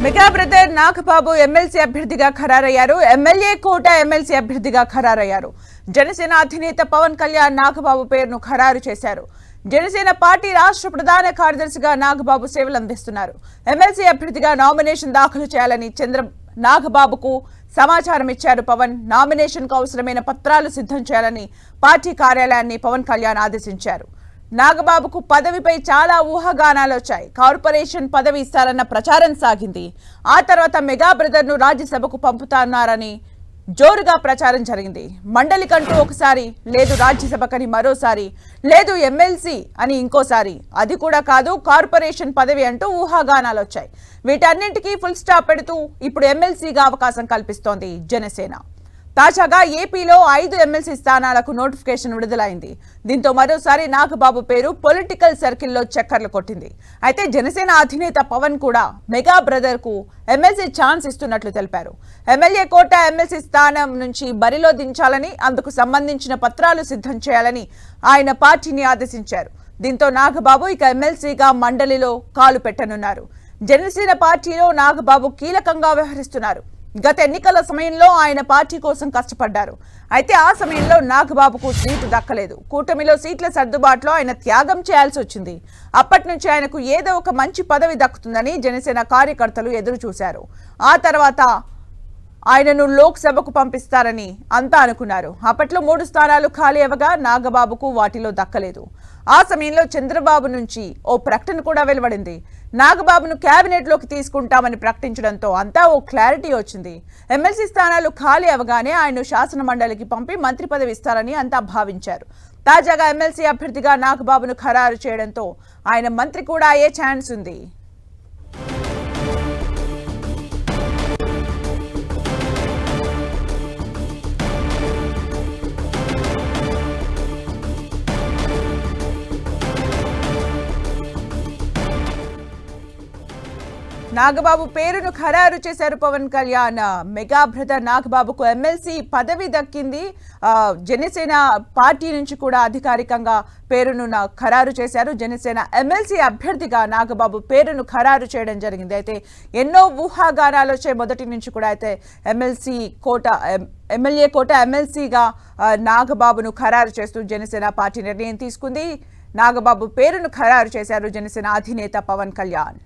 Mega brother Nagababu MLC అభ్యర్థిగా ఖరారయ్యారు. MLA కోట MLC అభ్యర్థిగా ఖరారయ్యారు. జనసేన అధినేత పవన్ కళ్యాణ్ నాగబాబు పేరును ఖరారు చేశారు. జనసేన పార్టీ రాష్ట్ర ప్రధాన కార్యదర్శిగా నాగబాబు సేవలు అందిస్తున్నారు. ఎమ్మెల్సీ అభ్యర్థిగా నామినేషన్ దాఖలు చేయాలని నాగబాబుకు సమాచారం ఇచ్చారు పవన్. నామినేషన్ కు అవసరమైన పత్రాలు సిద్ధం చేయాలని పార్టీ కార్యాలయాన్ని పవన్ కళ్యాణ్ ఆదేశించారు. నాగబాబుకు పదవిపై చాలా ఊహాగానాలు వచ్చాయి. కార్పొరేషన్ పదవి ఇస్తారన్న ప్రచారం సాగింది. ఆ తర్వాత మెగా బ్రదర్ ను రాజ్యసభకు పంపుతున్నారని జోరుగా ప్రచారం జరిగింది. మండలికంటూ ఒకసారి, లేదు రాజ్యసభకని మరోసారి, లేదు ఎమ్మెల్సీ అని ఇంకోసారి, అది కూడా కాదు కార్పొరేషన్ పదవి అంటూ ఊహాగానాలు వచ్చాయి. వీటన్నింటికీ ఫుల్ స్టాప్ పెడుతూ ఇప్పుడు ఎమ్మెల్సీగా అవకాశం కల్పిస్తోంది జనసేన. తాజాగా ఏపీలో 5 ఎమ్మెల్సీ స్థానాలకు నోటిఫికేషన్ విడుదలైంది. దీంతో మరోసారి నాగబాబు పేరు పొలిటికల్ సర్కిల్లో చక్కర్లు కొట్టింది. అయితే జనసేన అధినేత పవన్ కూడా మెగా బ్రదర్ కు ఎమ్మెల్సీ ఛాన్స్ ఇస్తున్నట్లు తెలిపారు. ఎమ్మెల్యే కోట ఎమ్మెల్సీ స్థానం నుంచి బరిలో దించాలని, అందుకు సంబంధించిన పత్రాలు సిద్ధం చేయాలని ఆయన పార్టీని ఆదేశించారు. దీంతో నాగబాబు ఇక ఎమ్మెల్సీగా మండలిలో కాలు పెట్టనున్నారు. జనసేన పార్టీలో నాగబాబు కీలకంగా వ్యవహరిస్తున్నారు. గత ఎన్నికల సమయంలో ఆయన పార్టీ కోసం కష్టపడ్డారు. అయితే ఆ సమయంలో నాగబాబుకు సీటు దక్కలేదు. కూటమిలో సీట్ల సర్దుబాటులో ఆయన త్యాగం చేయాల్సి వచ్చింది. అప్పటి నుంచి ఆయనకు ఏదో ఒక మంచి పదవి దక్కుతుందని జనసేన కార్యకర్తలు ఎదురు చూశారు. ఆ తర్వాత ఆయనను లోక్సభకు పంపిస్తారని అంతా అనుకున్నారు. అప్పట్లో 3 స్థానాలు ఖాళీ అవ్వగా నాగబాబుకు వాటిలో దక్కలేదు. ఆ సమయంలో చంద్రబాబు నుంచి ఓ ప్రకటన కూడా వెలువడింది. నాగబాబును కేబినెట్ లోకి తీసుకుంటామని ప్రకటించడంతో అంతా ఓ క్లారిటీ వచ్చింది. ఎమ్మెల్సీ స్థానాలు ఖాళీ అవగానే ఆయన శాసన మండలికి పంపి మంత్రి పదవి ఇస్తారని అంతా భావించారు. తాజాగా ఎమ్మెల్సీ అభ్యర్థిగా నాగబాబును ఖరారు చేయడంతో ఆయన మంత్రి కూడా అయ్యే ఛాన్స్ ఉంది. నాగబాబు పేరును ఖరారు చేశారు పవన్ కళ్యాణ్. మెగా బ్రదర్ నాగబాబుకు ఎమ్మెల్సీ పదవి దక్కింది. జనసేన పార్టీ నుంచి కూడా అధికారికంగా పేరును ఖరారు చేశారు. జనసేన ఎమ్మెల్సీ అభ్యర్థిగా నాగబాబు పేరును ఖరారు చేయడం జరిగింది. అయితే ఎన్నో ఊహాగానాలు వచ్చే మొదటి నుంచి కూడా అయితే ఎమ్మెల్యే కోట ఎమ్మెల్సీగా నాగబాబును ఖరారు చేస్తూ జనసేన పార్టీ నిర్ణయం తీసుకుంది. నాగబాబు పేరును ఖరారు చేశారు జనసేన అధినేత పవన్ కళ్యాణ్.